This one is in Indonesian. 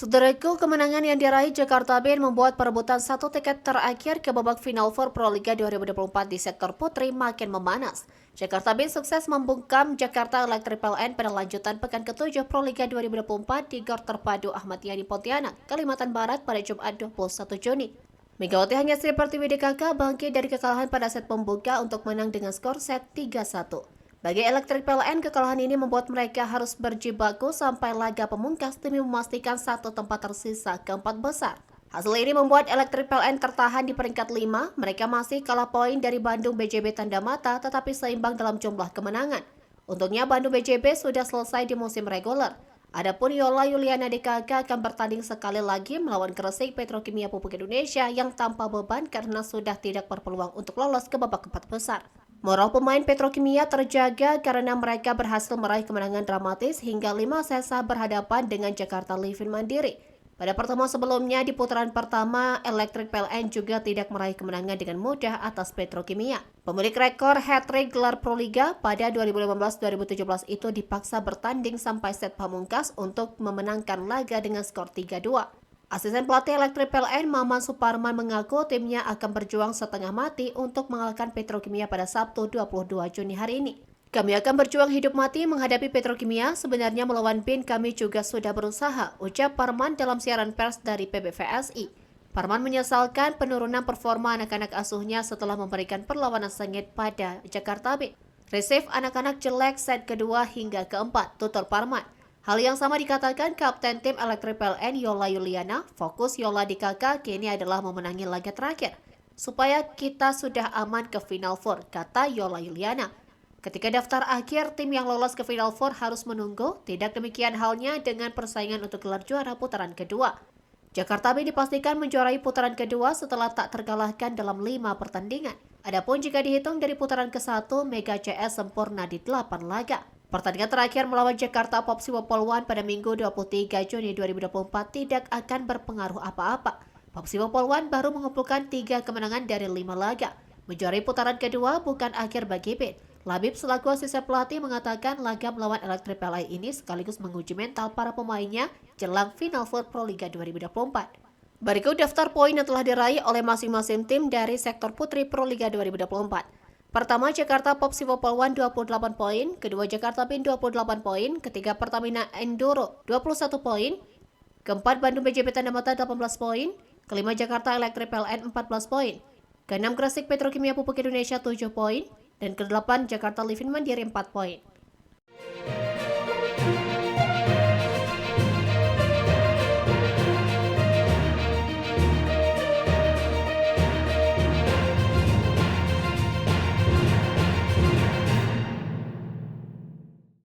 Saudaraku, kemenangan yang diraih Jakarta Ben membuat perebutan satu tiket terakhir ke babak Final Four Pro Liga 2024 di sektor putri makin memanas. Jakarta Ben sukses membungkam Jakarta Electric PLN pada lanjutan pekan ke-7 Pro Liga 2024 di Gor Terpadu Ahmad Yani Pontianak, Kalimantan Barat pada Jumat 21 Juni. Megawati hanya Sri Pertiwi DKK bangkit dari kekalahan pada set pembuka untuk menang dengan skor set 3-1. Bagi Electric PLN, kekalahan ini membuat mereka harus berjibaku sampai laga pemungkas demi memastikan satu tempat tersisa keempat besar. Hasil ini membuat Electric PLN tertahan di peringkat 5, mereka masih kalah poin dari Bandung BJB Tanda Mata tetapi seimbang dalam jumlah kemenangan. Untungnya Bandung BJB sudah selesai di musim reguler. Adapun Yola Yuliana DKK akan bertanding sekali lagi melawan Gresik Petrokimia Pupuk Indonesia yang tanpa beban karena sudah tidak berpeluang untuk lolos ke babak keempat besar. Moral pemain Petrokimia terjaga karena mereka berhasil meraih kemenangan dramatis hingga 5 sesa berhadapan dengan Jakarta Livin Mandiri. Pada pertemuan sebelumnya di putaran pertama, Electric PLN juga tidak meraih kemenangan dengan mudah atas Petrokimia. Pemilik rekor hat-trick gelar Pro Liga pada 2015-2017 itu dipaksa bertanding sampai set pamungkas untuk memenangkan laga dengan skor 3-2. Asisten pelatih Electric PLN Maman Suparman mengaku timnya akan berjuang setengah mati untuk mengalahkan Petrokimia pada Sabtu 22 Juni hari ini. Kami akan berjuang hidup mati menghadapi Petrokimia, sebenarnya melawan BIN kami juga sudah berusaha, ucap Parman dalam siaran pers dari PBVSI. Parman menyesalkan penurunan performa anak-anak asuhnya setelah memberikan perlawanan sengit pada Jakarta BIN. Resif anak-anak jelek set kedua hingga keempat, tutur Parman. Hal yang sama dikatakan Kapten Tim Electric PLN Yola Yuliana, fokus Yola di kakak kini adalah memenangi laga terakhir. Supaya kita sudah aman ke Final Four, kata Yola Yuliana. Ketika daftar akhir, tim yang lolos ke Final Four harus menunggu, tidak demikian halnya dengan persaingan untuk gelar juara putaran kedua. Jakarta B dipastikan menjuarai putaran kedua setelah tak terkalahkan dalam 5 pertandingan. Adapun jika dihitung dari putaran ke-1, Mega CS sempurna di 8 laga. Pertandingan terakhir melawan Jakarta Popsiwo Polwan pada Minggu 23 Juni 2024 tidak akan berpengaruh apa-apa. Popsiwo Polwan baru mengumpulkan 3 kemenangan dari 5 laga. Menjuarai putaran kedua bukan akhir bagi BIN. Labib selaku asisten pelatih mengatakan laga melawan Electric PLN ini sekaligus menguji mental para pemainnya jelang Final Four Pro Liga 2024. Berikut daftar poin yang telah diraih oleh masing-masing tim dari sektor putri Pro Liga 2024. Pertama, Jakarta Popsiwo Polwan 28 poin, kedua Jakarta BIN 28 poin, ketiga Pertamina Enduro 21 poin, keempat Bandung BJB Tanda Mata 18 poin, kelima Jakarta Electric PLN 14 poin, keenam Gresik Petrokimia Pupuk Indonesia 7 poin, dan kedelapan Jakarta Livin Mandiri 4 poin.